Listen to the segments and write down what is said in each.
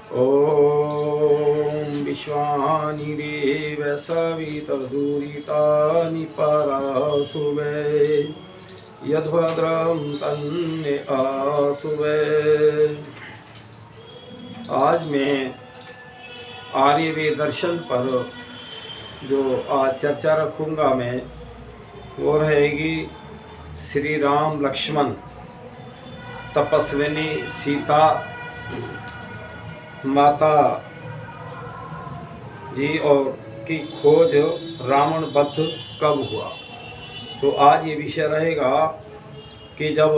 ॐ विश्वानि देव सवितर्दुरितानि परासुवे यद्भद्रं तन्मे आसुवे। आज मैं आर्यवेद दर्शन पर जो आज चर्चा रखूँगा मैं, वो रहेगी श्री राम लक्ष्मण तपस्विनी सीता माता जी और की खोज रावण वध कब हुआ। तो आज ये विषय रहेगा कि जब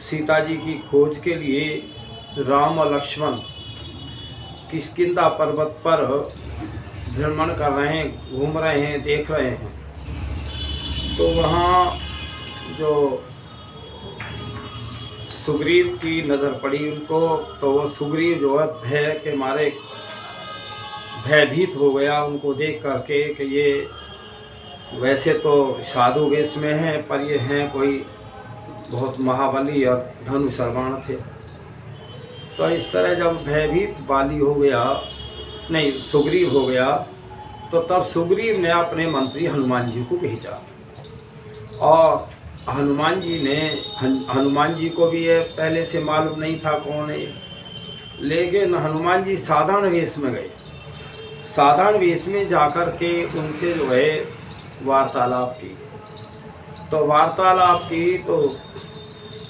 सीता जी की खोज के लिए राम और लक्ष्मण किष्किंधा पर्वत पर भ्रमण कर रहे हैं, घूम रहे हैं, देख रहे हैं, तो वहाँ जो सुग्रीव की नज़र पड़ी उनको, तो वो सुग्रीव जो है भय के मारे भयभीत हो गया उनको देख करके कि ये वैसे तो साधु वेश में हैं, पर ये हैं कोई बहुत महाबली और धनुषर्वाण थे। तो इस तरह जब भयभीत बाली हो गया, नहीं सुग्रीव हो गया, तो तब सुग्रीव ने अपने मंत्री हनुमान जी को भेजा और हनुमान जी को भी ये पहले से मालूम नहीं था कौन है, लेकिन हनुमान जी साधारण वेश में गए। साधारण वेश में जाकर के उनसे जो है वार्तालाप की। तो वार्तालाप की तो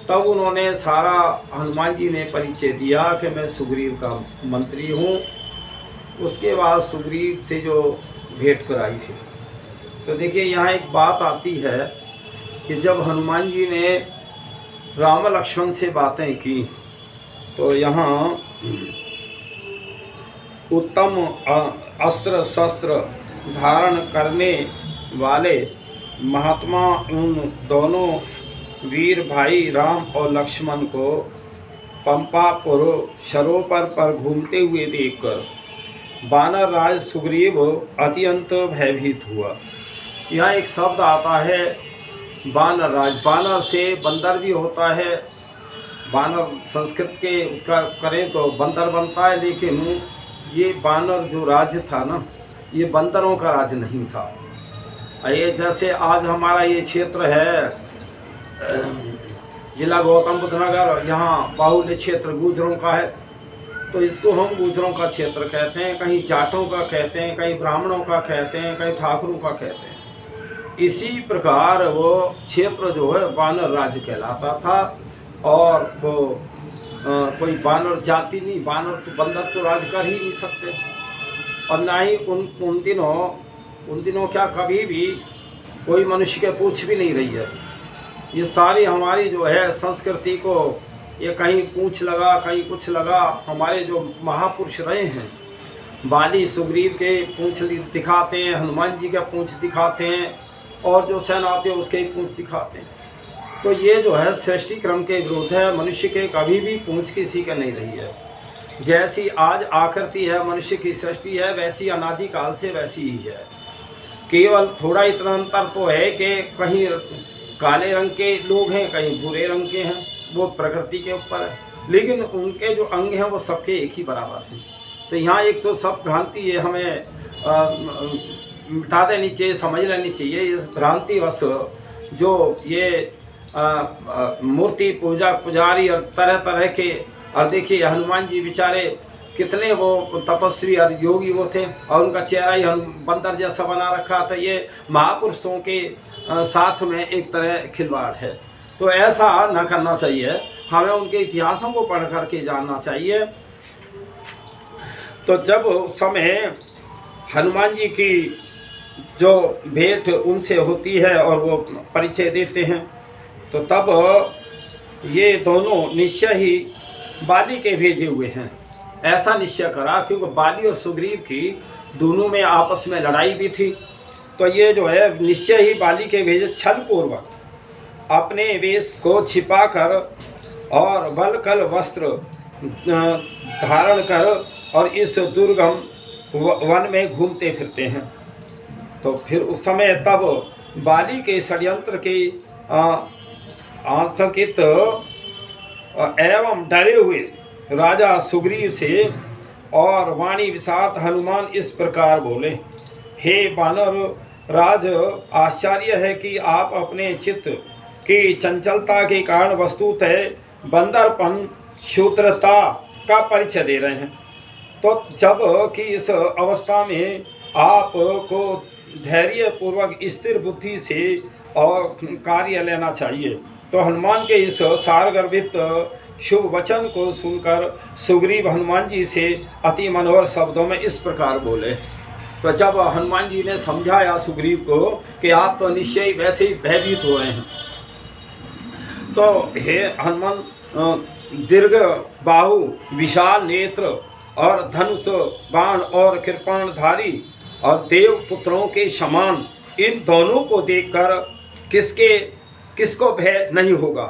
तब उन्होंने सारा, हनुमान जी ने परिचय दिया कि मैं सुग्रीव का मंत्री हूँ। उसके बाद सुग्रीव से जो भेंट कराई थी, तो देखिए यहाँ एक बात आती है कि जब हनुमान जी ने राम लक्ष्मण से बातें की, तो यहाँ उत्तम अस्त्र शस्त्र धारण करने वाले महात्मा उन दोनों वीर भाई राम और लक्ष्मण को पंपापुर सरोवर पर घूमते हुए देखकर वानर राज सुग्रीव अत्यंत भयभीत हुआ। यहाँ एक शब्द आता है वानर राज। वानर से बंदर भी होता है, वानर संस्कृत के उसका करें तो बंदर बनता है, लेकिन ये वानर जो राज्य था ना, ये बंदरों का राज्य नहीं था। ये जैसे आज हमारा ये क्षेत्र है जिला गौतम बुद्ध नगर, यहाँ बाहुल्य क्षेत्र गुर्जरों का है, तो इसको हम गुर्जरों का क्षेत्र कहते हैं, कहीं जाटों का कहते हैं, कहीं ब्राह्मणों का कहते हैं, कहीं ठाकुरों का कहते हैं। इसी प्रकार वो क्षेत्र जो है वानर राज्य कहलाता था। और वो कोई वानर जाति नहीं, वानर तो बंदर तो राज कर ही नहीं सकते। और ना ही उन दिनों क्या कभी भी कोई मनुष्य के पूछ भी नहीं रही है। ये सारी हमारी जो है संस्कृति को, ये कहीं पूछ लगा कहीं कुछ लगा। हमारे जो महापुरुष रहे हैं, बाली सुग्रीव के पूंछ दिखाते हैं, हनुमान जी का पूंछ दिखाते हैं, और जो सेनापति है उसके ही पूंछ दिखाते हैं। तो ये जो है सृष्टि क्रम के विरुद्ध है। मनुष्य के कभी भी पूंछ किसी का नहीं रही है। जैसी आज आकृति है मनुष्य की सृष्टि है, वैसी अनादि काल से वैसी ही है। केवल थोड़ा इतना अंतर तो है कि कहीं काले रंग के लोग हैं, कहीं भूरे रंग के हैं, वो प्रकृति के ऊपर है, लेकिन उनके जो अंग हैं वो सबके एक ही बराबर हैं। तो यहाँ एक तो सब भ्रांति है, हमें मिटा देनी चाहिए, समझ लेनी चाहिए। इस भ्रांति वश जो ये मूर्ति पूजा पुजारी और तरह तरह के, और देखिए हनुमान जी बेचारे कितने वो तपस्वी और योगी वो थे, और उनका चेहरा ही बंदर जैसा बना रखा था। ये महापुरुषों के साथ में एक तरह खिलवाड़ है। तो ऐसा न करना चाहिए, हमें उनके इतिहासों को पढ़ करके जानना चाहिए। तो जब समय हनुमान जी की जो भेंट उनसे होती है और वो परिचय देते हैं, तो तब ये दोनों निश्चय ही बाली के भेजे हुए हैं, ऐसा निश्चय करा, क्योंकि बाली और सुग्रीव की दोनों में आपस में लड़ाई भी थी। तो ये जो है निश्चय ही बाली के भेजे छलपूर्वक अपने वेश को छिपाकर और बलकल वस्त्र धारण कर और इस दुर्गम वन में घूमते फिरते हैं। तो फिर उस समय तब बाली के षड्यंत्र के आशंकित एवं डरे हुए राजा सुग्रीव से और वाणी विशारद हनुमान इस प्रकार बोले, हे वानर राज, आश्चर्य है कि आप अपने चित्त की चंचलता के कारण वस्तुतः बंदरपन शूद्रता का परिचय दे रहे हैं। तो जब कि इस अवस्था में आप को धैर्य पूर्वक स्थिर बुद्धि से और कार्य लेना चाहिए। तो हनुमान के इस सारगर्भित शुभ वचन को सुनकर सुग्रीव हनुमान जी से अति मनोहर शब्दों में इस प्रकार बोले। तो जब हनुमान जी ने समझाया सुग्रीव को कि आप तो निश्चय वैसे ही भयभीत हो रहे हैं, तो हे हनुमान, दीर्घ बाहु, विशाल नेत्र और धनुष बाण और कृपाणधारी और देव पुत्रों के समान इन दोनों को देखकर किसको भय नहीं होगा।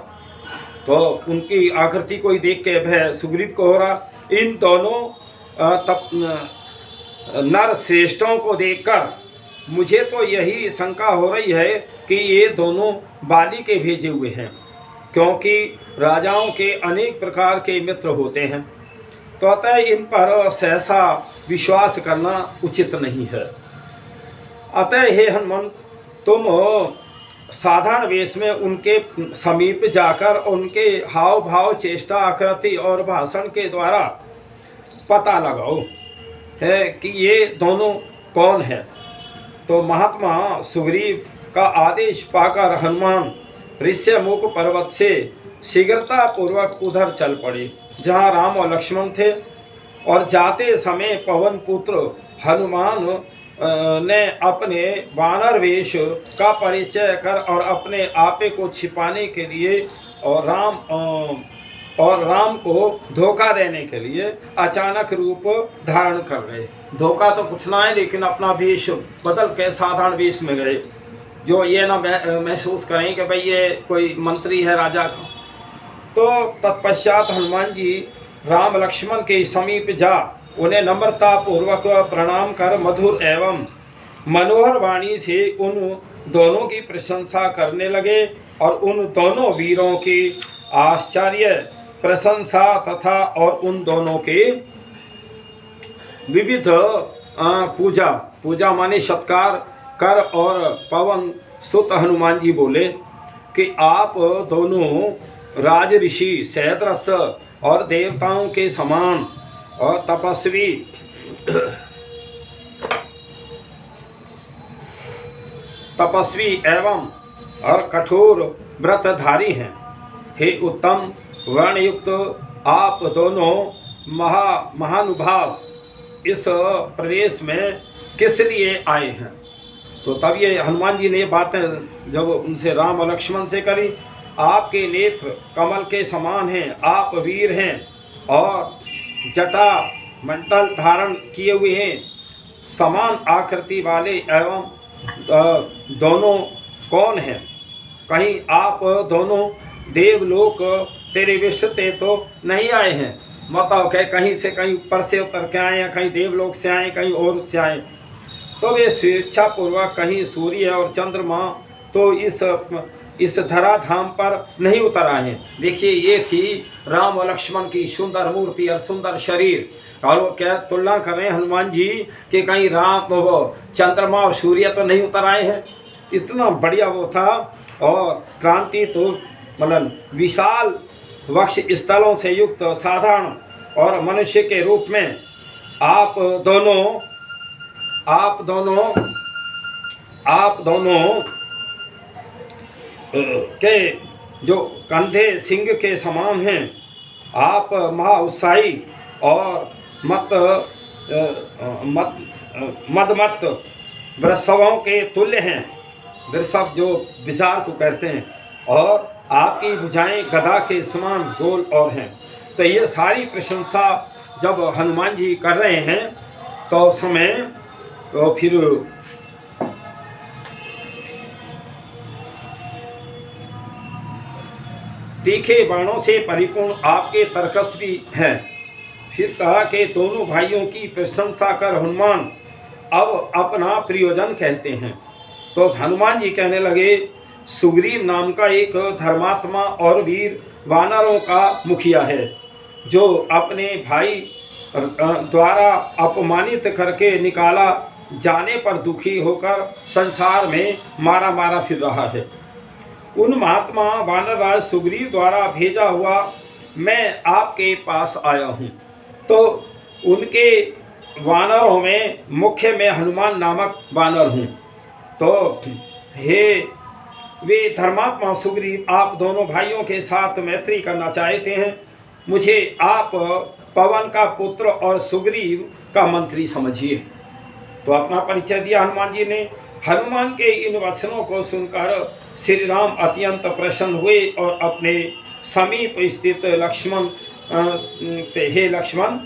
तो उनकी आकृति को ही देख के भय सुग्रीव को हो रहा। इन दोनों नर श्रेष्ठों को देखकर मुझे तो यही शंका हो रही है कि ये दोनों बाली के भेजे हुए हैं, क्योंकि राजाओं के अनेक प्रकार के मित्र होते हैं। तो अतः इन पर सहसा विश्वास करना उचित नहीं है। अतः हे हनुमान, तुम साधारण वेश में उनके समीप जाकर उनके हाव भाव, चेष्टा, आकृति और भाषण के द्वारा पता लगाओ है कि ये दोनों कौन है। तो महात्मा सुग्रीव का आदेश पाकर हनुमान ऋष्यमुख पर्वत से शीघ्रता पूर्वक उधर चल पड़े जहाँ राम और लक्ष्मण थे। और जाते समय पवन पुत्र हनुमान ने अपने वानर वेश का परिचय कर और अपने आपे को छिपाने के लिए और राम को धोखा देने के लिए अचानक रूप धारण कर रहे। धोखा तो कुछ ना है, लेकिन अपना वेश बदल के साधारण वेश में गए, जो ये ना महसूस करें कि भाई ये कोई मंत्री है राजा का। तो तत्पश्चात हनुमान जी राम लक्ष्मण के समीप जा उन्हें नम्रता पूर्वक प्रणाम कर मधुर एवं मनोहर वाणी से उन दोनों की प्रशंसा करने लगे और उन दोनों वीरों की आश्चर्य प्रशंसा तथा और उन दोनों के विविध पूजा माने सत्कार कर। और पवन सुत हनुमान जी बोले कि आप दोनों राज ऋषि सहस्रश और देवताओं के समान और तपस्वी एवं और कठोर व्रतधारी हैं। हे उत्तम वर्णयुक्त आप दोनों महानुभाव इस प्रदेश में किस लिए आए हैं। तो तब ये हनुमान जी ने बातें जब उनसे राम और लक्ष्मण से करी, आपके नेत्र कमल के समान हैं, आप वीर हैं और जटा मंडल धारण किए हुए हैं, समान आकृति वाले एवं दोनों कौन हैं। कहीं आप दोनों देवलोक तेरे विश्व ते तो नहीं आए हैं, बताओ क्या कहीं से कहीं ऊपर से उतर के आए, या कहीं देवलोक से आए, कहीं और से आए। तो वे स्वेच्छापूर्वक कहीं सूर्य और चंद्रमा तो इस धराधाम पर नहीं उतर आए हैं। देखिए ये थी राम और लक्ष्मण की सुंदर मूर्ति और सुंदर शरीर, और वो क्या तुलना कर रहे हैं हनुमान जी कि कहीं राम वो चंद्रमा और सूर्य तो नहीं उतर आए हैं। इतना बढ़िया वो था। और क्रांति तो मतलब विशाल वक्ष स्थलों से युक्त साधारण और मनुष्य के रूप में आप दोनों के जो कंधे सिंह के समान हैं, आप महा उत्साही और मदमत वृषभों के तुल्य हैं। वृषभ जो विचार को कहते हैं, और आपकी भुजाएं गदा के समान गोल और हैं। तो ये सारी प्रशंसा जब हनुमान जी कर रहे हैं तो समय तो फिर तीखे बाणों से परिपूर्ण आपके तर्कस्वी हैं। फिर कहा कि दोनों भाइयों की प्रशंसा कर हनुमान अब अपना प्रियोजन कहते हैं। तो हनुमान जी कहने लगे, सुग्रीव नाम का एक धर्मात्मा और वीर वानरों का मुखिया है। जो अपने भाई द्वारा अपमानित करके निकाला जाने पर दुखी होकर संसार में मारा मारा फिर रहा है। उन महात्मा वानरराज सुग्रीव द्वारा भेजा हुआ मैं आपके पास आया हूँ। तो उनके वानरों में मुख्य में हनुमान नामक वानर हूँ। तो हे वे धर्मात्मा सुग्रीव, आप दोनों भाइयों के साथ मैत्री करना चाहते हैं। मुझे आप पवन का पुत्र और सुग्रीव का मंत्री समझिए। तो अपना परिचय दिया हनुमान जी ने। हनुमान के इन वचनों को सुनकर श्री राम अत्यंत प्रसन्न हुए और अपने समीप स्थित लक्ष्मण से, हे लक्ष्मण,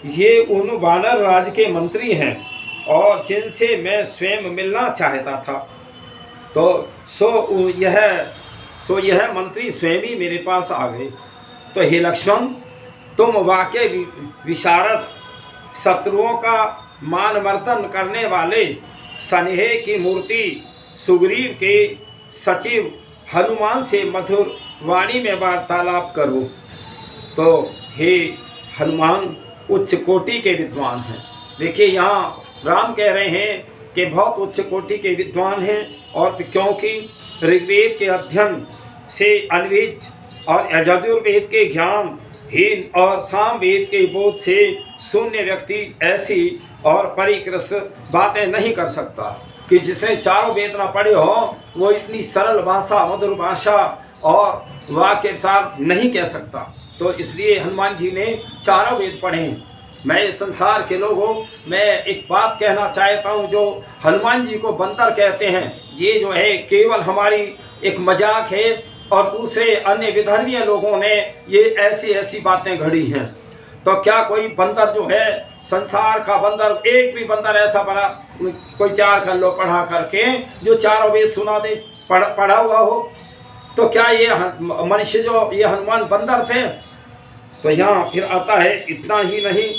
ये उन वानर राज के मंत्री हैं और जिनसे मैं स्वयं मिलना चाहता था। तो सो यह मंत्री स्वयं ही मेरे पास आ गए। तो हे लक्ष्मण, तुम वाकई विशारद, शत्रुओं का मानमर्दन करने वाले, स्नेह की मूर्ति सुग्रीव के सचिव हनुमान से मधुर वाणी में वार्तालाप करो। तो हे हनुमान उच्च कोटि के विद्वान हैं। देखिए यहाँ राम कह रहे हैं कि बहुत उच्च कोटि के विद्वान हैं, और क्योंकि ऋग्वेद के अध्ययन से अनविज और यजुर्वेद के ज्ञान हीन और सामवेद के बोध से शून्य व्यक्ति ऐसी और परिकृत बातें नहीं कर सकता कि जिसने चारों वेद ना पढ़े हो वो इतनी सरल भाषा, मधुर भाषा और वाक्य के साथ नहीं कह सकता। तो इसलिए हनुमान जी ने चारों वेद पढ़े हैं। मैं संसार के लोगों, मैं एक बात कहना चाहता हूँ, जो हनुमान जी को बंदर कहते हैं, ये जो है केवल हमारी एक मजाक है, और दूसरे अन्य विधर्मीय लोगों ने ये ऐसी ऐसी बातें घड़ी हैं। तो क्या कोई बंदर जो है, संसार का बंदर, एक भी बंदर ऐसा बना कोई तैयार कर लो पढ़ा करके जो चारों वेद सुना दे, पढ़ा हुआ हो? तो क्या ये मनुष्य जो ये हनुमान बंदर थे? तो यहाँ फिर आता है, इतना ही नहीं,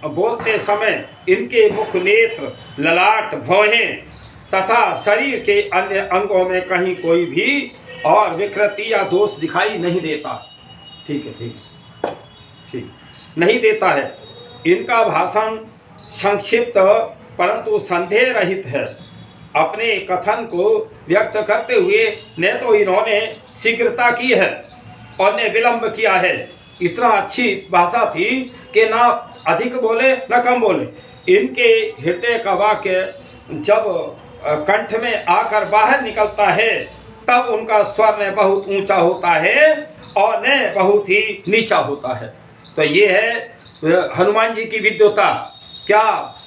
बोलते समय इनके मुख, नेत्र, ललाट, भौहें तथा शरीर के अन्य अंगों में कहीं कोई भी और विकृति या दोष दिखाई नहीं देता। ठीक है, ठीक नहीं देता है। इनका भाषण संक्षिप्त परंतु संदेह रहित है। अपने कथन को व्यक्त करते हुए न तो इन्होंने शीघ्रता की है और न विलंब किया है। इतना अच्छी भाषा थी कि ना अधिक बोले न कम बोले। इनके हृदय का वाक्य जब कंठ में आकर बाहर निकलता है तब उनका स्वर न बहुत ऊंचा होता है और न बहुत ही नीचा होता है। तो ये है हनुमान जी की विद्वता। क्या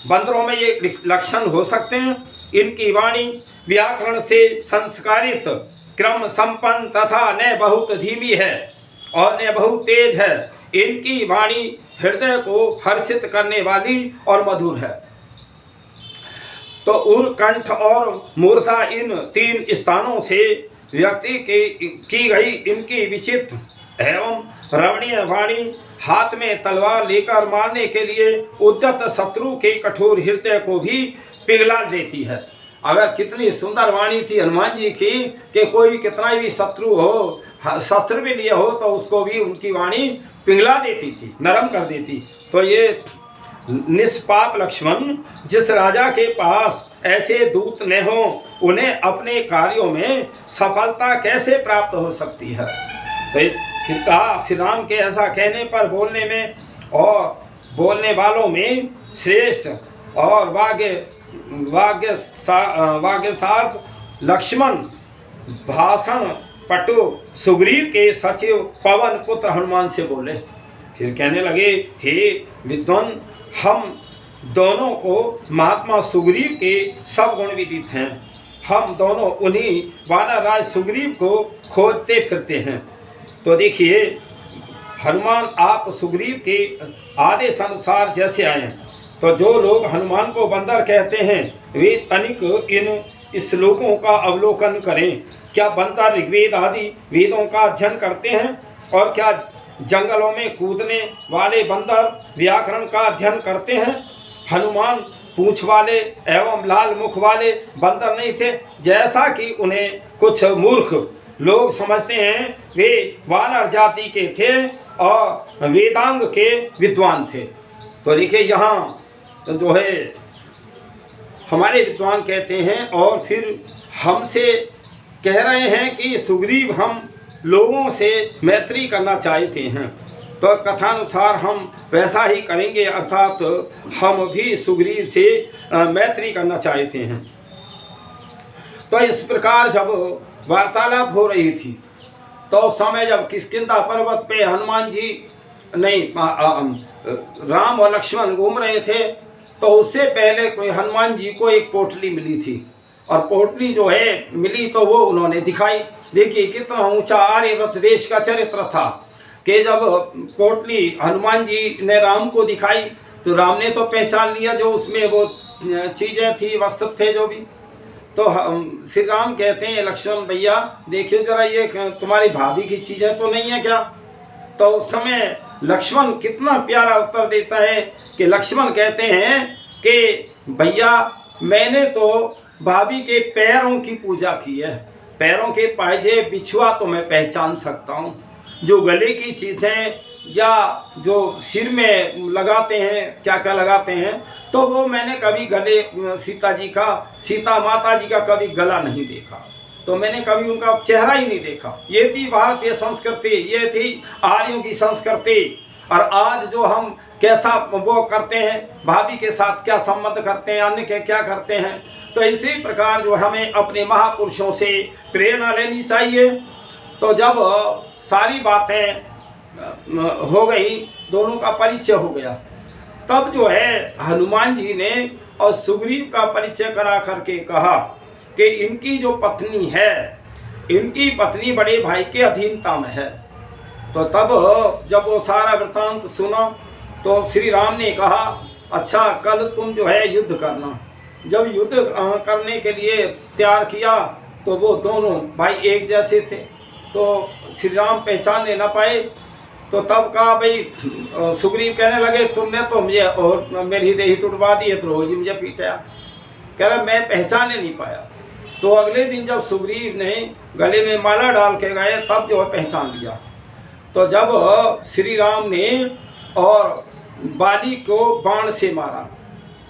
बंदरों में ये लक्षण हो सकते हैं? इनकी वाणी व्याकरण से संस्कारित, क्रम संपन्न तथा न बहुत धीमी है और न बहुत तेज है। इनकी वाणी हृदय को हर्षित करने वाली और मधुर है। तो उर, कंठ और मूर्धा, इन तीन स्थानों से व्यक्ति की गई इनकी विचित्र एवं रमणीय वाणी हाथ में तलवार लेकर मारने के लिए उद्यत शत्रु के कठोर हृदय को भी पिघला देती है। अगर कितनी सुंदर वाणी थी हनुमान जी की कि कोई कितना भी शत्रु हो, शस्त्र भी लिए हो, तो उसको भी उनकी वाणी पिघला देती थी, नरम कर देती। तो ये निष्पाप लक्ष्मण, जिस राजा के पास ऐसे दूत न हो, उन्हें अपने कार्यों में सफलता कैसे प्राप्त हो सकती है? तो फिर कहा, श्री राम के ऐसा कहने पर बोलने में और बोलने वालों में श्रेष्ठ और वाग्यसार्थ लक्ष्मण भाषण पटु सुग्रीव के सचिव पवन पुत्र हनुमान से बोले। फिर कहने लगे, हे विद्वान, हम दोनों को महात्मा सुग्रीव के सब गुण विदित हैं। हम दोनों उन्हीं वानरराज सुग्रीव को खोजते फिरते हैं। तो देखिए, हनुमान आप सुग्रीव के आदेश अनुसार जैसे आए, तो जो लोग हनुमान को बंदर कहते हैं वे तनिक इन श्लोकों का अवलोकन करें। क्या बंदर ऋग्वेद आदि वेदों का अध्ययन करते हैं? और क्या जंगलों में कूदने वाले बंदर व्याकरण का अध्ययन करते हैं? हनुमान पूंछ वाले एवं लाल मुख वाले बंदर नहीं थे, जैसा कि उन्हें कुछ मूर्ख लोग समझते हैं वे वानर जाति के थे और वेदांग के विद्वान थे। तो देखिए यहाँ जो है हमारे विद्वान कहते हैं और फिर हमसे कह रहे हैं कि सुग्रीव हम लोगों से मैत्री करना चाहते हैं, तो कथानुसार हम वैसा ही करेंगे, अर्थात हम भी सुग्रीव से मैत्री करना चाहते हैं। तो इस प्रकार जब वार्तालाप हो रही थी तो समय जब किष्किंधा पर्वत पे हनुमान जी नहीं राम और लक्ष्मण घूम रहे थे, तो उससे पहले कोई हनुमान जी को एक पोटली मिली थी, और पोटली जो है मिली तो वो उन्होंने दिखाई। देखिए कितना ऊंचा आर्यव्रत देश का चरित्र था कि जब पोटली हनुमान जी ने राम को दिखाई तो राम ने तो पहचान लिया जो उसमें वो चीज़ें थी, वस्त्र थे जो भी। तो श्री राम कहते हैं लक्ष्मण भैया देखिए जरा ये तुम्हारी भाभी की चीज़ें तो नहीं है क्या? तो उस समय लक्ष्मण कितना प्यारा उत्तर देता है कि लक्ष्मण कहते हैं कि भैया मैंने तो भाभी के पैरों की पूजा की है, पैरों के पायजे बिछुआ तो मैं पहचान सकता हूँ, जो गले की चीज़ें या जो सिर में लगाते हैं क्या क्या लगाते हैं, तो वो मैंने कभी गले सीता माता जी का कभी गला नहीं देखा, तो मैंने कभी उनका चेहरा ही नहीं देखा। ये थी भारतीय संस्कृति, ये थी आर्यों की संस्कृति। और आज जो हम कैसा वो करते हैं, भाभी के साथ क्या संबंध करते हैं, अन्य के क्या करते हैं, तो इसी प्रकार जो हमें अपने महापुरुषों से प्रेरणा लेनी चाहिए। तो जब सारी बातें हो गई, दोनों का परिचय हो गया, तब जो है हनुमान जी ने और सुग्रीव का परिचय करा करके कहा कि इनकी जो पत्नी है, इनकी पत्नी बड़े भाई के अधीनता में है। तो तब जब वो सारा वृत्तांत सुना तो श्री राम ने कहा अच्छा कल तुम जो है युद्ध करना। जब युद्ध करने के लिए तैयार किया तो वो दोनों भाई एक जैसे थे, तो श्री राम पहचानने न पाए। तो तब कहा भाई सुग्रीव कहने लगे तुमने तो मुझे और मेरी देही तुड़वा दी है, तो रोज ही मुझे पीटा। कह रहा मैं पहचाने नहीं पाया। तो अगले दिन जब सुग्रीव ने गले में माला डाल के गए तब जो है पहचान लिया। तो जब श्री राम ने और बाली को बाण से मारा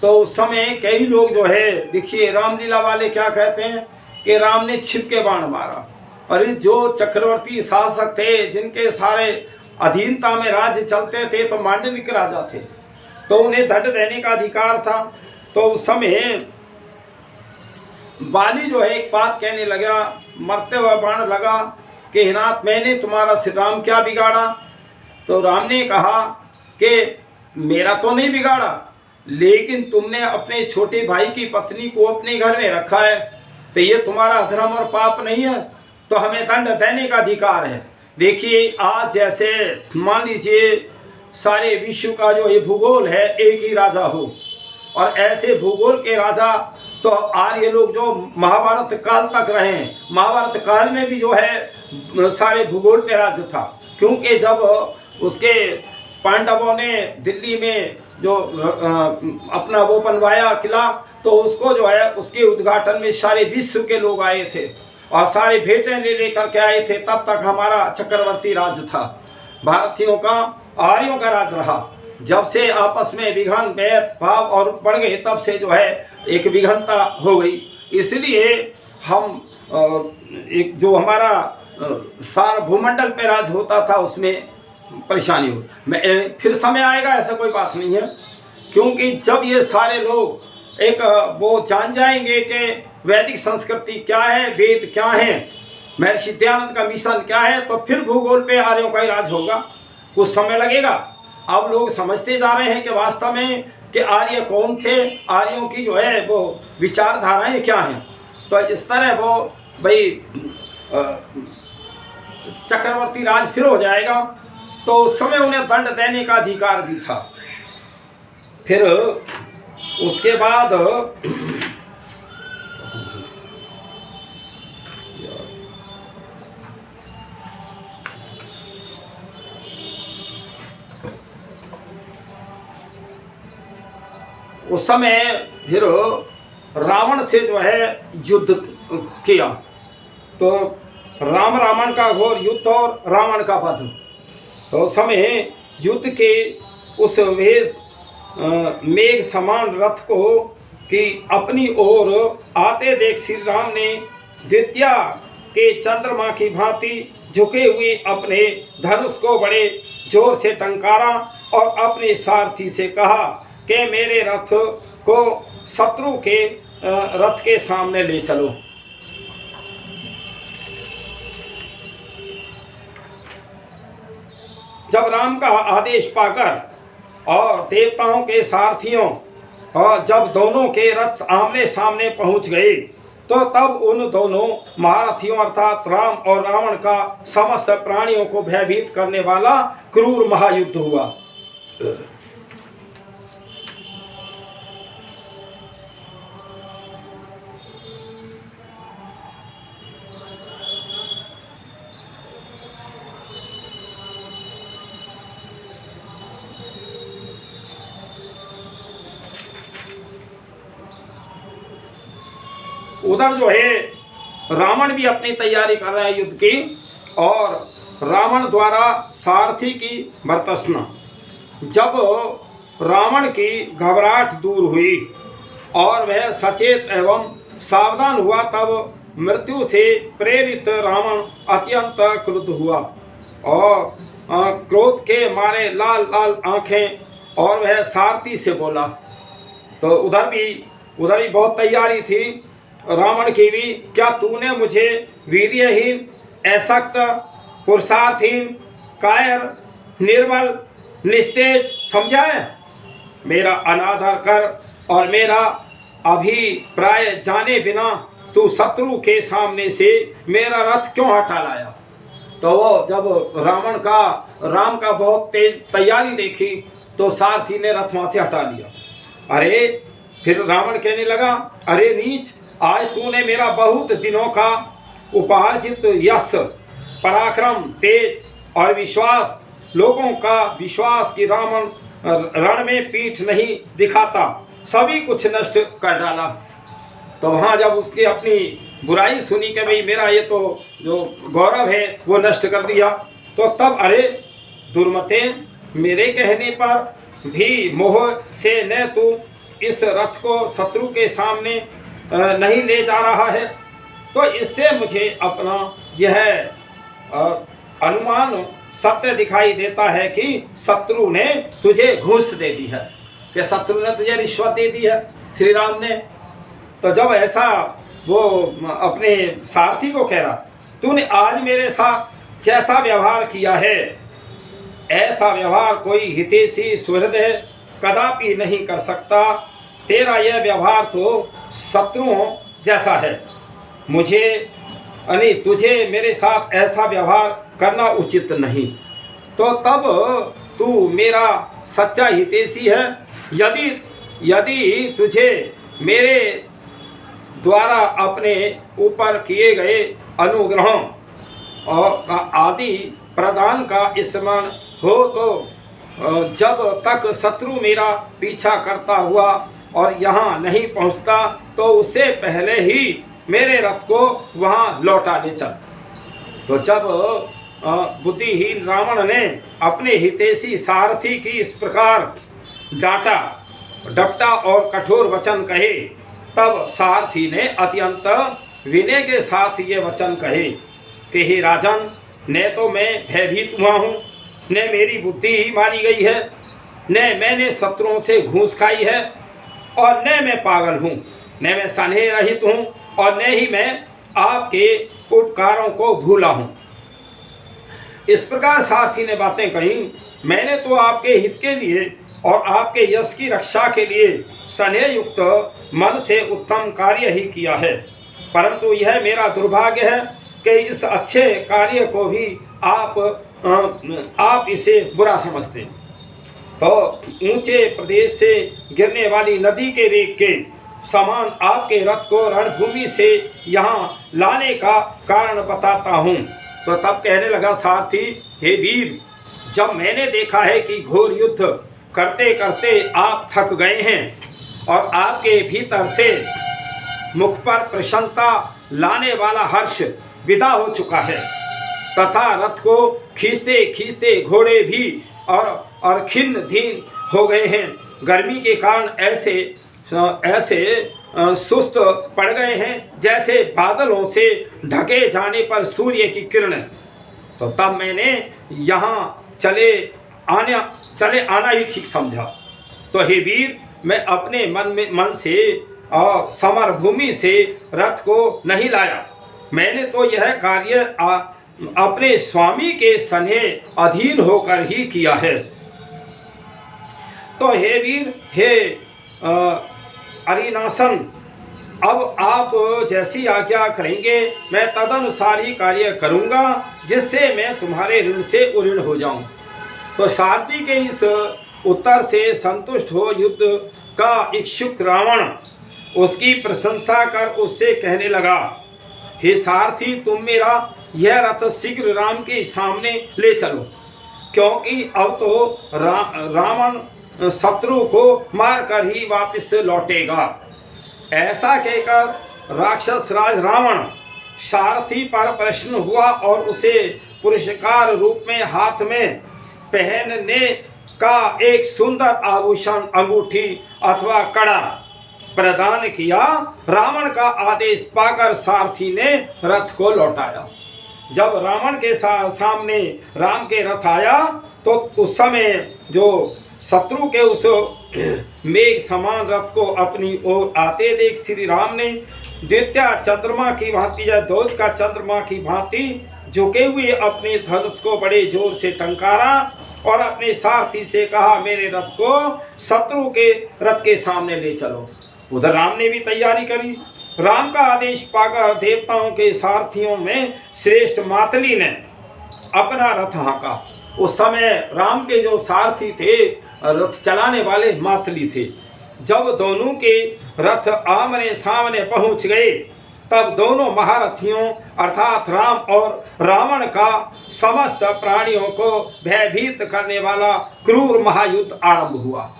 तो उस समय कई लोग जो है देखिए रामलीला वाले क्या कहते हैं कि राम ने छिप के बाण मारा। और जो चक्रवर्ती शासक थे जिनके सारे अधीनता में राज्य चलते थे तो मांडलिक राजा थे, तो उन्हें दंड देने का अधिकार था। तो उस समय बाली जो है एक बात कहने लगा, मरते हुए बाण लगा कि हिनाथ मैंने तुम्हारा श्री राम क्या बिगाड़ा? तो राम ने कहा कि मेरा तो नहीं बिगाड़ा, लेकिन तुमने अपने छोटे भाई की पत्नी को अपने घर में रखा है, तो ये तुम्हारा अधर्म और पाप नहीं है, तो हमें दंड देने का अधिकार है। देखिए आज जैसे मान लीजिए सारे विश्व का जो ये भूगोल है एक ही राजा हो, और ऐसे भूगोल के राजा तो आर्य लोग जो महाभारत काल तक रहे हैं, महाभारत काल में भी जो है सारे भूगोल पे राज्य था, क्योंकि जब उसके पांडवों ने दिल्ली में जो अपना वो बनवाया किला, तो उसको जो है उसके उद्घाटन में सारे विश्व के लोग आए थे और सारे भेंटें ले लेकर के आए थे। तब तक हमारा चक्रवर्ती राज था, भारतीयों का आर्यों का राज रहा। जब से आपस में विघन बैर भाव और बढ़ गए तब से जो है एक विघनता हो गई। इसलिए हम एक जो हमारा सारा भूमंडल पे राज होता था उसमें परेशानी हो। मैं फिर समय आएगा, ऐसा कोई बात नहीं है, क्योंकि जब ये सारे लोग एक वो जान जाएंगे कि वैदिक संस्कृति क्या है, वेद क्या है, महर्षि दयानंद का मिशन क्या है, तो फिर भूगोल पे आर्यों का ही राज होगा। कुछ समय लगेगा। अब लोग समझते जा रहे हैं कि वास्तव में कि आर्य कौन थे, आर्यों की जो है वो विचारधाराएं क्या हैं। तो इस तरह वो भाई चक्रवर्ती राज फिर हो जाएगा। तो उस समय उन्हें दंड देने का अधिकार भी था। फिर उसके बाद उस समय फिर रावण से जो है युद्ध किया। तो राम रावण का घोर युद्ध और रावण का वध। तो उस समय युद्ध के उस वेश मेघ समान रथ को कि अपनी ओर आते देख श्री राम ने द्वितीया के चंद्रमा की भांति झुके हुए अपने धनुष को बड़े जोर से टंकारा और अपने सारथी से कहा कि मेरे रथ को शत्रु के रथ के सामने ले चलो। जब राम का आदेश पाकर और देवताओं के सारथियों और जब दोनों के रथ आमने सामने पहुंच गए तो तब उन दोनों महारथियों अर्थात राम और रावण का समस्त प्राणियों को भयभीत करने वाला क्रूर महायुद्ध हुआ। उधर जो है रावण भी अपनी तैयारी कर रहा है युद्ध की, और रावण द्वारा सारथी की भर्त्सना। जब रावण की घबराहट दूर हुई और वह सचेत एवं सावधान हुआ तब मृत्यु से प्रेरित रावण अत्यंत क्रुद्ध हुआ और क्रोध के मारे लाल लाल आंखें, और वह सारथी से बोला। तो उधर भी बहुत तैयारी थी रावण की भी। क्या तूने मुझे वीर्यहीन, असक्त, पुरुषार्थहीन, कायर, निर्बल, निस्तेज समझा है? मेरा अनादर कर और मेरा अभिप्राय जाने बिना तू शत्रु के सामने से मेरा रथ क्यों हटा लाया? तो वो जब राम का बहुत तेज तैयारी देखी तो सारथी ने रथ वहाँ से हटा लिया। अरे फिर रावण कहने लगा, अरे नीच, आज तूने मेरा बहुत दिनों का उपार्जित यश, पराक्रम, तेज और विश्वास, लोगों का विश्वास कि रावण रण में पीठ नहीं दिखाता, सभी कुछ नष्ट कर डाला। तो वहाँ जब उसकी अपनी बुराई सुनी कि भाई मेरा ये तो जो गौरव है वो नष्ट कर दिया, तो तब अरे दुर्मते, मेरे कहने पर भी मोह से न तू इस रथ को शत्रु के सामने नहीं ले जा रहा है, तो इससे मुझे अपना यह अनुमान सत्य दिखाई देता है कि शत्रु ने तुझे घूस दे दी है, कि शत्रु ने तुझे रिश्वत दे दी है श्री राम ने। तो जब ऐसा वो अपने सारथी को कह रहा, तूने आज मेरे साथ जैसा व्यवहार किया है ऐसा व्यवहार कोई हितैषी सुहृदय कदापि नहीं कर सकता। तेरा यह व्यवहार तो शत्रुओं जैसा है। तुझे मेरे साथ ऐसा व्यवहार करना उचित नहीं। तो तब तू मेरा सच्चा हितैषी है। यदि तुझे मेरे द्वारा अपने ऊपर किए गए अनुग्रहों और आदि प्रदान का स्मरण हो तो जब तक शत्रु मेरा पीछा करता हुआ और यहाँ नहीं पहुँचता तो उससे पहले ही मेरे रथ को वहाँ लौटा ले चल। तो जब बुद्धिहीन रावण ने अपने हितैषी सारथी की इस प्रकार डांटा, डपटा और कठोर वचन कहे, तब सारथी ने अत्यंत विनय के साथ ये वचन कहे कि हे राजन, न तो मैं भयभीत हुआ हूँ, न मेरी बुद्धि ही मारी गई है, न मैंने शत्रुओं से घूस खाई है, और न मैं पागल हूँ, न मैं स्नेह रहित हूँ, और न ही मैं आपके उपकारों को भूला हूँ। इस प्रकार सारथी ने बातें कही। मैंने तो आपके हित के लिए और आपके यश की रक्षा के लिए स्नेह युक्त मन से उत्तम कार्य ही किया है, परंतु यह मेरा दुर्भाग्य है कि इस अच्छे कार्य को भी आप इसे बुरा समझते हैं। तो ऊंचे प्रदेश से गिरने वाली नदी के वेग के समान आपके रथ को रणभूमि से यहाँ लाने का कारण बताता हूँ। तो तब कहने लगा सारथी, हे वीर, जब मैंने देखा है कि घोर युद्ध करते करते आप थक गए हैं और आपके भीतर से मुख पर प्रसन्नता लाने वाला हर्ष हो चुका है तथा रथ को खींचते खींचते घोड़े भी और खिन्न धीन हो गए हैं। गर्मी के कारण ऐसे सुस्त पड़ गए हैं जैसे बादलों से ढके जाने पर सूर्य की किरण। तो तब मैंने यहाँ चले आना ही ठीक समझा। तो हे वीर, मैं अपने मन से और समर भूमि से रथ को नहीं लाया। मैंने तो यह कार्य अपने स्वामी के सने अधीन होकर ही किया है। तो हे वीर, हे अरिनासन, अब आप जैसी आज्ञा करेंगे मैं तदनुसार ही कार्य करूंगा, जिससे मैं तुम्हारे ऋण से उऋण हो जाऊं। तो सारथी के इस उत्तर से संतुष्ट हो युद्ध का इच्छुक रावण उसकी प्रशंसा कर उससे कहने लगा, हे सारथी, तुम मेरा यह रथ शीघ्र राम के सामने ले चलो, क्योंकि अब तो रावण शत्रु को मारकर ही वापस लौटेगा। ऐसा कहकर राक्षस राज रावण सारथी पर प्रसन्न हुआ और उसे पुरस्कार रूप में हाथ में पहनने का एक सुंदर आभूषण, अंगूठी अथवा कड़ा प्रदान किया। रावण का आदेश पाकर सारथी ने रथ को लौटाया। जब रावण के सामने राम के रथ आया तो उस समय जो शत्रु के उस मेघ समान रथ को अपनी ओर आते देख श्री राम ने द्वितीय चंद्रमा की भांति या ध्वज का चंद्रमा की भांति झुके हुए अपने धनुष को बड़े जोर से टंकारा और अपने सारथी से कहा, मेरे रथ को शत्रु के रथ के सामने ले चलो। उधर राम ने भी तैयारी करी। राम का आदेश पाकर देवताओं के सारथियों में श्रेष्ठ मातली ने अपना रथ हाँका। उस समय राम के जो सारथी थे, रथ चलाने वाले मातली थे। जब दोनों के रथ आमने सामने पहुंच गए तब दोनों महारथियों अर्थात राम और रावण का समस्त प्राणियों को भयभीत करने वाला क्रूर महायुद्ध आरंभ हुआ।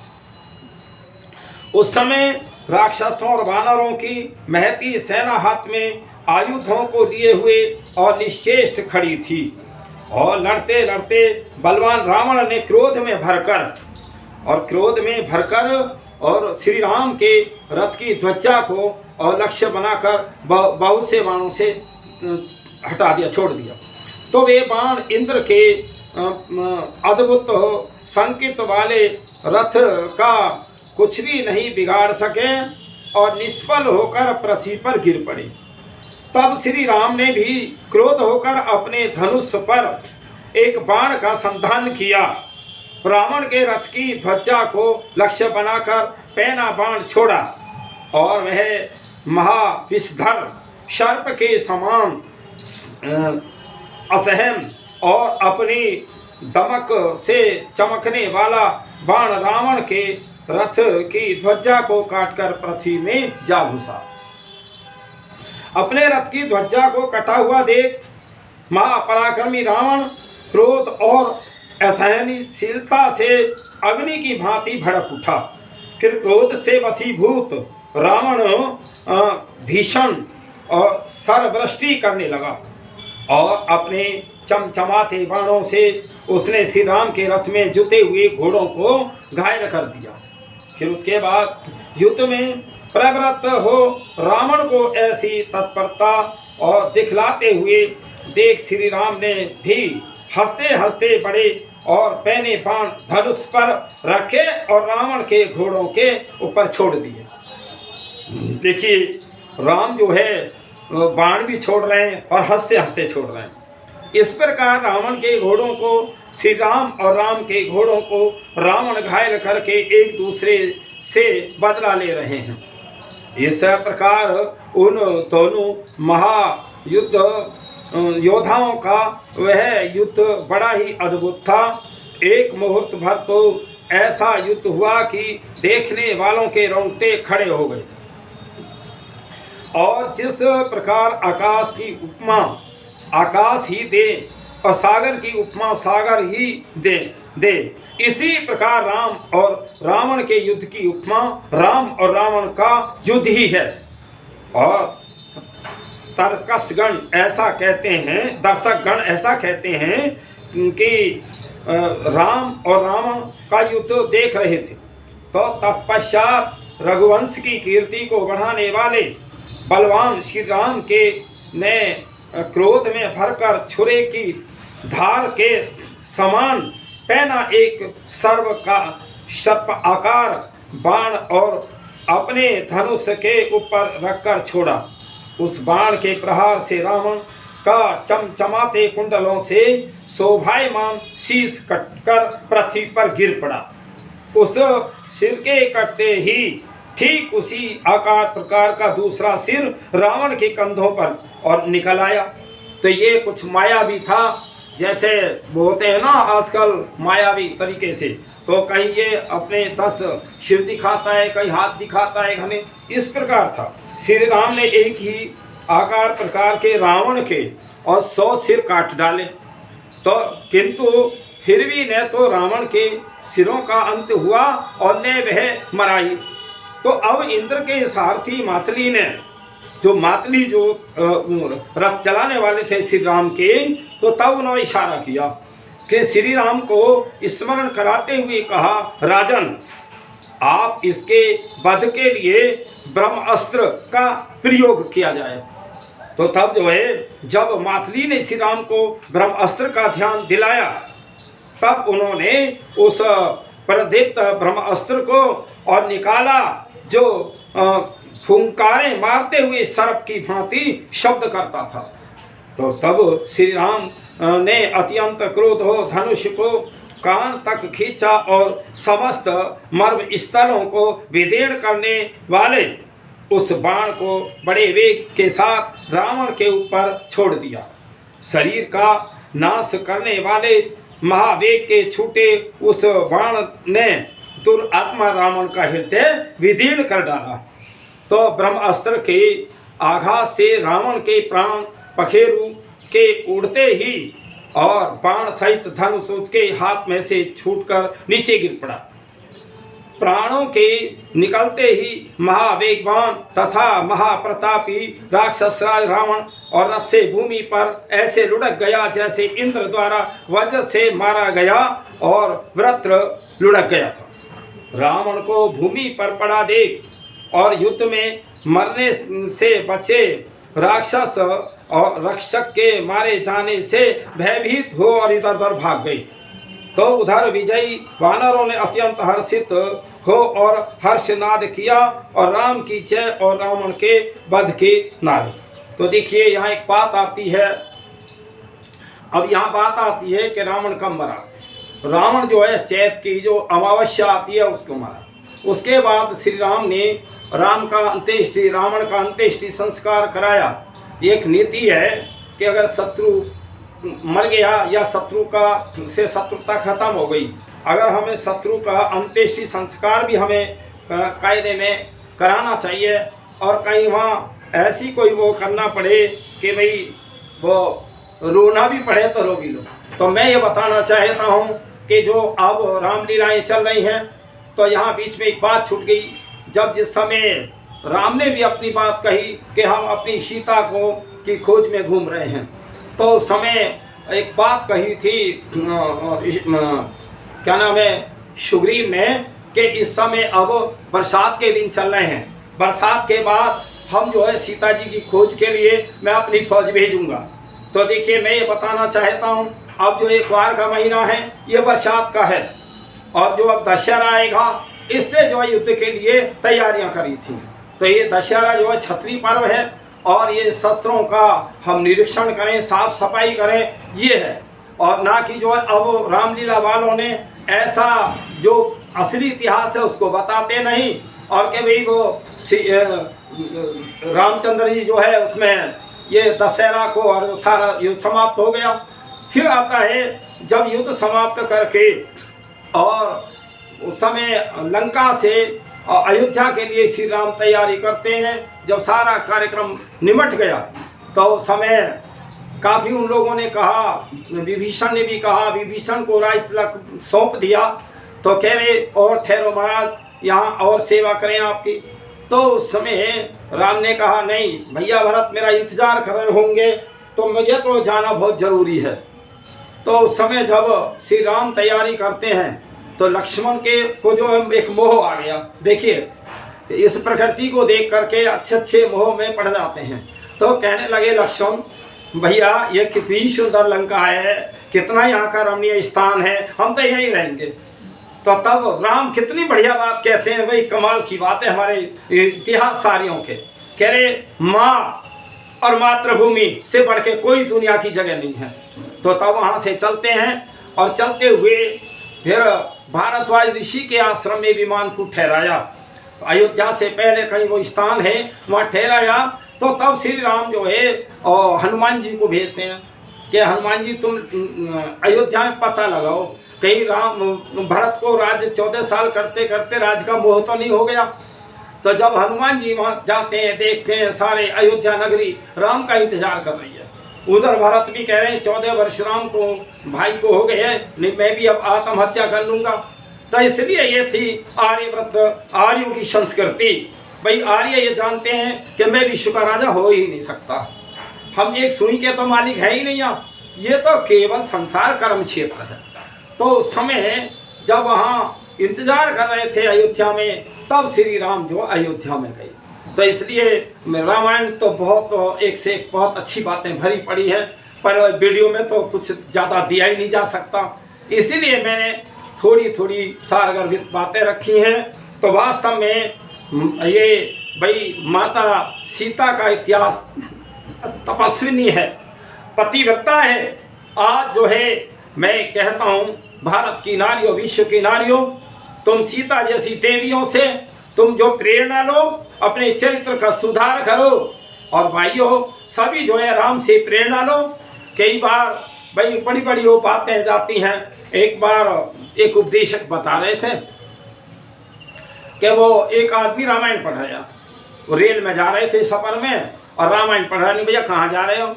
उस समय राक्षसों और वानरों की महती सेना हाथ में आयुधों को लिए हुए और निश्चेष्ट खड़ी थी और लड़ते लड़ते बलवान रावण ने क्रोध में भरकर और श्री राम के रथ की ध्वजा को और लक्ष्य बनाकर बहुत से बाणों से हटा दिया, छोड़ दिया। तो वे बाण इंद्र के अद्भुत संकेत वाले रथ का कुछ भी नहीं बिगाड़ सके और निष्फल होकर पृथ्वी पर गिर पड़े। तब श्री राम ने भी क्रोध होकर अपने धनुष पर एक बाण का संधान किया। रावण के रथ की ध्वजा को लक्ष्य बनाकर पैना बाण छोड़ा और वह महाविषधर सर्प के समान असहम और अपनी दमक से चमकने वाला बाण रावण के रथ की ध्वजा को काटकर पृथ्वी में जा घुसा। अपने रथ की ध्वजा को कटा हुआ देख महापराक्रमी रावण क्रोध और असहनशीलता से अग्नि की भांति भड़क उठा। फिर क्रोध से वशीभूत रावण भीषण और सरवृष्टि करने लगा और अपने चमचमाते बाणों से उसने श्री राम के रथ में जुते हुए घोड़ों को घायल कर दिया। फिर उसके बाद युद्ध में प्रवृत्त हो रावण को ऐसी तत्परता और दिखलाते हुए देख श्री राम ने भी हंसते हंसते बड़े और पैने बाण धनुष पर रखे और रावण के घोड़ों के ऊपर छोड़ दिए। देखिए, राम जो है बाण भी छोड़ रहे हैं और हंसते हंसते छोड़ रहे हैं। इस प्रकार रावण के घोड़ों को श्री राम और राम के घोड़ों को रावण घायल करके एक दूसरे से बदला ले रहे हैं। इस प्रकार उन दोनों महायुद्ध योद्धाओं का वह युद्ध बड़ा ही अद्भुत था। एक मुहूर्त भर तो ऐसा युद्ध हुआ कि देखने वालों के रोंगटे खड़े हो गए। और जिस प्रकार आकाश की उपमा आकाश ही दे और सागर की उपमा सागर ही दे इसी प्रकार राम और रावण के युद्ध की उपमा राम और रावण का युद्ध ही है। और तर्कसगण ऐसा कहते हैं, दर्शकगण ऐसा कहते हैं कि राम और रावण का युद्ध देख रहे थे, तो तत्पश्चात रघुवंश की कीर्ति को बढ़ाने वाले बलवान श्री राम के ने क्रोध में भरकर छुरे की धार के समान पहना एक सर्प आकार बाण और अपने धनुष के ऊपर रखकर छोड़ा। उस बाण के प्रहार से रावण का चमचमाते कुंडलों से शोभायमान शीश कटकर पृथ्वी पर गिर पड़ा। उस सिर के कटते ही ठीक उसी आकार प्रकार का दूसरा सिर रावण के कंधों पर और निकल आया। तो ये कुछ मायावी था, जैसे बोलते हैं ना आजकल मायावी तरीके से, तो कहीं ये अपने 10 सिर दिखाता है, कहीं हाथ दिखाता है, हमें इस प्रकार था। श्री राम ने एक ही आकार प्रकार के रावण के और 100 सिर काट डाले, तो किंतु फिर भी न तो रावण के सिरों का अंत हुआ और न वह मराई। तो अब इंद्र के सारथी मातली ने जो रथ चलाने वाले थे श्री राम के, तो तब उन्होंने इशारा किया कि श्री राम को स्मरण कराते हुए कहा, राजन आप इसके वध के लिए ब्रह्मास्त्र का प्रयोग किया जाए। तो तब जो है जब मातली ने श्री राम को ब्रह्मास्त्र का ध्यान दिलाया, तब उन्होंने उस प्रदीप्त ब्रह्मास्त्र को और निकाला जो फुंकारें मारते हुए सर्प की भांति शब्द करता था। तो तब श्री राम ने अत्यंत क्रोध हो धनुष को कान तक खींचा और समस्त मर्म स्थलों को विदीर्ण करने वाले उस बाण को बड़े वेग के साथ रावण के ऊपर छोड़ दिया। शरीर का नाश करने वाले महावेग के छूटे उस बाण ने दुरात्मा रावण का हृदय विदीर्ण कर डाला। तो ब्रह्मास्त्र के आघात से रावण के प्राण पखेरु के उड़ते ही और बाण सहित धनुष उसके हाथ में से छूटकर नीचे गिर पड़ा। प्राणों के निकलते ही महावेगवान तथा महाप्रतापी राक्षसराज रावण और रथ से भूमि पर ऐसे लुढ़क गया जैसे इंद्र द्वारा वज्र से मारा गया और वृत्र लुढ़क गया था। रावण को भूमि पर पड़ा देख और युद्ध में मरने से बचे राक्षस और रक्षक के मारे जाने से भयभीत हो और इधर उधर भाग गई। तो उधर विजयी वानरों ने अत्यंत हर्षित हो और हर्षनाद किया और राम की जय और रावण के वध के नारे। तो देखिए यहाँ एक बात आती है, अब यहाँ बात आती है कि रावण कब मरा। रावण जो है चैत की जो अमावस्या आती है उसको मरा। उसके बाद श्री राम ने रावण का अंत्येष्टि संस्कार कराया। एक नीति है कि अगर शत्रु मर गया या शत्रु का से शत्रुता खत्म हो गई, अगर हमें शत्रु का अंत्येष्टि संस्कार भी हमें कायदे में कराना चाहिए और कहीं वहाँ ऐसी कोई वो करना पड़े कि भाई वो रोना भी पड़े तो रो भी लो। तो मैं ये बताना चाहता हूँ कि जो अब रामलीलाएँ चल रही हैं, तो यहाँ बीच में एक बात छूट गई। जब जिस समय राम ने भी अपनी बात कही कि हम अपनी सीता को की खोज में घूम रहे हैं, तो उस समय एक बात कही थी क्या नाम है सुग्रीव ने कि इस समय अब बरसात के दिन चल रहे हैं, बरसात के बाद हम जो है सीता जी की खोज के लिए मैं अपनी फौज भेजूंगा। तो देखिए मैं ये बताना चाहता हूँ, अब जो एक बार का महीना है ये बरसात का है और जो अब दशहरा आएगा इससे जो है युद्ध के लिए तैयारियां करी थी। तो ये दशहरा जो है क्षत्रिय पर्व है और ये शस्त्रों का हम निरीक्षण करें, साफ सफाई करें, ये है। और ना कि जो है अब रामलीला वालों ने ऐसा जो असली इतिहास है उसको बताते नहीं और कि भाई वो रामचंद्र जी जो है उसमें ये दशहरा को और सारा युद्ध समाप्त हो गया। फिर आता है जब युद्ध समाप्त करके और उस समय लंका से अयोध्या के लिए श्री राम तैयारी करते हैं। जब सारा कार्यक्रम निमट गया तो उस समय काफ़ी उन लोगों ने कहा, विभीषण ने भी कहा, विभीषण को राज तिलक सौंप दिया। तो कह रहे और ठहरो महाराज, यहाँ और सेवा करें आपकी। तो उस समय राम ने कहा नहीं भैया भरत मेरा इंतजार कर रहे होंगे तो मुझे तो जाना बहुत जरूरी है। तो उस समय जब श्री राम तैयारी करते हैं तो लक्ष्मण के को जो एक मोह आ गया। देखिए इस प्रकृति को देख करके अच्छे अच्छे मोह में पड़ जाते हैं। तो कहने लगे लक्ष्मण भैया ये कितनी सुंदर लंका है, कितना यहाँ का रमणीय स्थान है, हम तो यहीं रहेंगे। तो तब राम कितनी बढ़िया बात कहते हैं, भाई कमाल की बात है हमारे इतिहास सारियों के। कह रहे माँ और मातृभूमि से बढ़ के कोई दुनिया की जगह नहीं है। तो तब वहाँ से चलते हैं और चलते हुए फिर भारद्वाज ऋषि के आश्रम में विमान को ठहराया। अयोध्या से पहले कहीं वो स्थान है वहाँ ठहराया। तो तब श्री राम जो है और हनुमान जी को भेजते हैं कि हनुमान जी तुम अयोध्या में पता लगाओ कहीं राम भरत को राज्य 14 साल करते करते राज्य का मोह तो नहीं हो गया। तो जब हनुमान जी वहाँ जाते हैं देखते हैं सारे अयोध्या नगरी राम का इंतजार कर रही है। उधर भरत भी कह रहे हैं 14 वर्ष राम को भाई को हो गए हैं, नहीं मैं भी अब आत्महत्या कर लूँगा। तो इसलिए ये थी आर्यव्रत आर्यों की संस्कृति। भाई आर्य ये जानते हैं कि मैं विश्व का राजा हो ही नहीं सकता, हम एक सुई के तो मालिक है ही नहीं, ये तो केवल संसार कर्म क्षेत्र है। तो उस समय जब वहाँ इंतजार कर रहे थे अयोध्या में तब श्री राम जो अयोध्या में गए। तो इसलिए रामायण तो बहुत एक से एक बहुत अच्छी बातें भरी पड़ी हैं, पर वीडियो में तो कुछ ज़्यादा दिया ही नहीं जा सकता, इसीलिए मैंने थोड़ी थोड़ी सारगर्भित बातें रखी हैं। तो वास्तव में ये भाई माता सीता का इतिहास तपस्विनी है, पतिव्रता है। आज जो है मैं कहता हूँ भारत की नारियों विश्व की नारियों तुम सीता जैसी देवियों से तुम जो प्रेरणा लो, अपने चरित्र का सुधार करो। और भाइयों सभी जो है राम से प्रेरणा लो। कई बार भाई बड़ी बड़ी वो बातें जाती हैं। एक बार एक उपदेशक बता रहे थे कि वो एक आदमी रामायण पढ़ रहा, वो रेल में जा रहे थे सफ़र में और रामायण पढ़ रहा, नहीं भैया कहाँ जा रहे हो।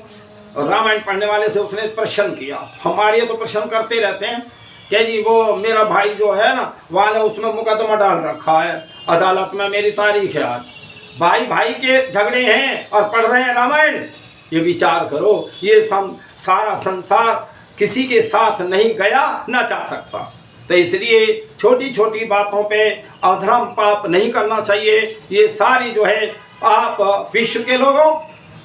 और रामायण पढ़ने वाले से उसने प्रश्न किया, हमारे तो प्रश्न करते रहते हैं क्या जी वो मेरा भाई जो है ना वहाँ ने उसमें मुकदमा डाल रखा है अदालत में, मेरी तारीख है आज, भाई भाई के झगड़े हैं और पढ़ रहे हैं रामायण। ये विचार करो, ये सारा संसार किसी के साथ नहीं गया ना जा सकता। तो इसलिए छोटी छोटी बातों पे अधर्म पाप नहीं करना चाहिए। ये सारी जो है आप विश्व के लोगों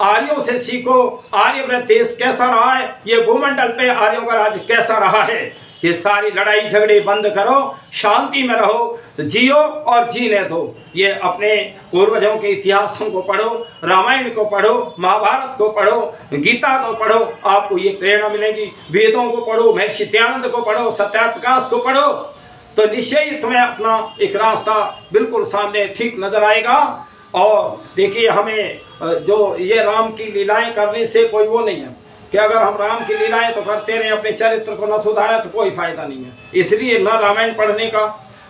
आर्यों से सीखो, आर्यव्रत देश कैसा रहा है, ये भूमंडल पे आर्यों का राज कैसा रहा है। ये सारी लड़ाई झगड़े बंद करो, शांति में रहो, जियो और जीने दो। ये अपने पूर्वजों के इतिहासों को पढ़ो, रामायण को पढ़ो, महाभारत को पढ़ो, गीता को पढ़ो, आपको ये प्रेरणा मिलेगी। वेदों को पढ़ो, महर्षि दयानंद को पढ़ो, सत्याप्रकाश को पढ़ो, तो निश्चय ही तुम्हें अपना एक रास्ता बिल्कुल सामने ठीक नजर आएगा। और देखिए हमें जो ये राम की लीलाएं करने से कोई वो नहीं है कि अगर हम राम की लीलाएं तो करते रहे अपने चरित्र को न सुधारें तो कोई फायदा नहीं है। इसलिए न रामायण पढ़ने का,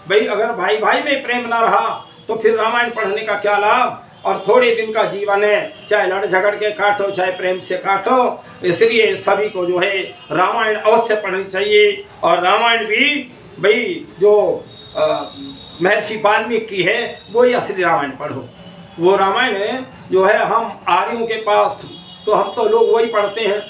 भाई अगर भाई भाई में प्रेम ना रहा तो फिर रामायण पढ़ने का क्या लाभ। और थोड़े दिन का जीवन है, चाहे लड़ झगड़ के काटो चाहे प्रेम से काटो। इसलिए सभी को जो है रामायण अवश्य पढ़नी चाहिए। और रामायण भी भाई जो महर्षि वाल्मीकि की है वही असली रामायण पढ़ो। वो रामायण जो है हम आर्यों के पास तो हम तो लोग वही पढ़ते हैं।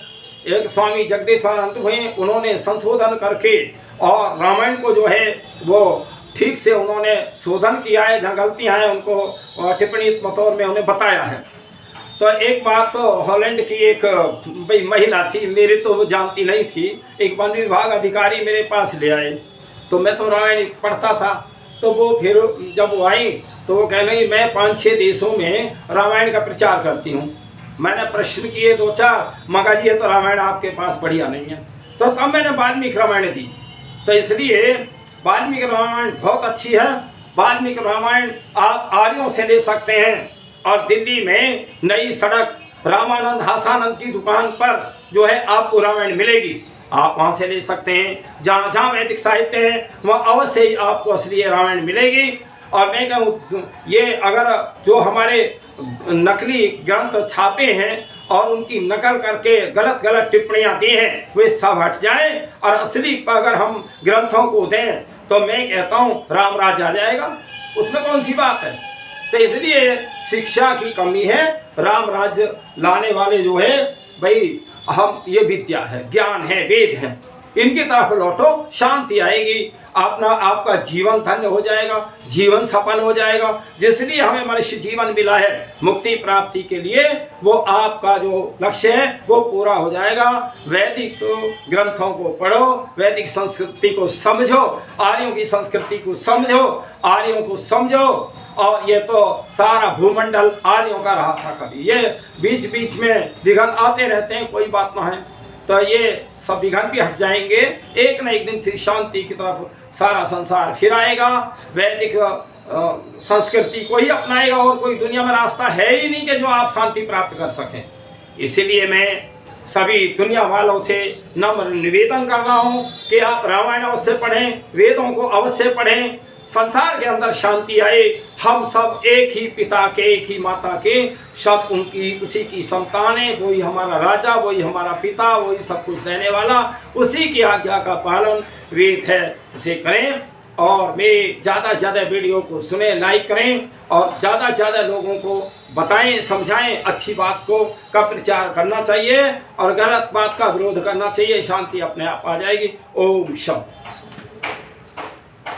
एक स्वामी जगदीशानंद हुए, उन्होंने संशोधन करके और रामायण को जो है वो ठीक से उन्होंने शोधन किया है, जहाँ गलतियाँ हैं उनको टिप्पणी मतौर में उन्हें बताया है। तो एक बार तो हॉलैंड की एक भाई महिला थी, मेरे तो वो जानती नहीं थी, एक वन विभाग अधिकारी मेरे पास ले आए, तो मैं तो रामायण पढ़ता था। तो वो फिर जब वो आई तो वो कहने लगी मैं 5-6 देशों में रामायण का प्रचार करती हूँ। मैंने प्रश्न किए 2-4, मगा जी ये तो रामायण आपके पास बढ़िया नहीं है। तो तब मैंने वाल्मीकि रामायण दी। तो इसलिए वाल्मीकि रामायण बहुत अच्छी है। वाल्मीकि रामायण आप आर्यों से ले सकते हैं। और दिल्ली में नई सड़क रामानंद हासानंद की दुकान पर जो है आपको रामायण मिलेगी, आप वहाँ से ले सकते हैं। जहाँ जहाँ वैदिक साहित्य है वहाँ अवश्य ही आपको असली रामायण मिलेगी। और मैं कहूँ ये अगर जो हमारे नकली ग्रंथ छापे हैं और उनकी नकल करके गलत गलत टिप्पणियाँ दी हैं वे सब हट जाएं और असली अगर हम ग्रंथों को दें तो मैं कहता हूँ राम राज्य आ जाएगा। उसमें कौन सी बात है। तो इसलिए शिक्षा की कमी है। राम राज्य लाने वाले जो है भाई, हम ये विद्या है, ज्ञान है, वेद है, इनकी तरफ लौटो, शांति आएगी, अपना आपका जीवन धन्य हो जाएगा, जीवन सफल हो जाएगा। जिसलिए हमें मनुष्य जीवन मिला है मुक्ति प्राप्ति के लिए, वो आपका जो लक्ष्य है वो पूरा हो जाएगा। वैदिक ग्रंथों को पढ़ो, वैदिक संस्कृति को समझो, आर्यों की संस्कृति को समझो, आर्यों को समझो। और ये तो सारा भूमंडल आर्यों का रहा था कभी, ये बीच बीच में विघ्न आते रहते हैं, कोई बात ना है। तो ये सब विघ्न भी हट जाएंगे, एक न एक दिन फिर शांति की तरफ सारा संसार फिर आएगा। वैदिक संस्कृति को ही अपनाएगा, और कोई दुनिया में रास्ता है ही नहीं कि जो आप शांति प्राप्त कर सकें। इसीलिए मैं सभी दुनिया वालों से नम्र निवेदन कर रहा हूँ कि आप रामायण अवश्य पढ़ें, वेदों को अवश्य पढ़ें, संसार के अंदर शांति आए। हम सब एक ही पिता के, एक ही माता के, सब उनकी उसी की संतान है। वही हमारा राजा, वही हमारा पिता, वही सब कुछ देने वाला, उसी की आज्ञा का पालन वेद है, उसे करें। और मेरे ज़्यादा से ज़्यादा वीडियो को सुने, लाइक करें, और ज़्यादा से ज़्यादा लोगों को बताएं, समझाएं, अच्छी बात को का प्रचार करना चाहिए और गलत बात का विरोध करना चाहिए। शांति अपने आप आ जाएगी। ओम शांति।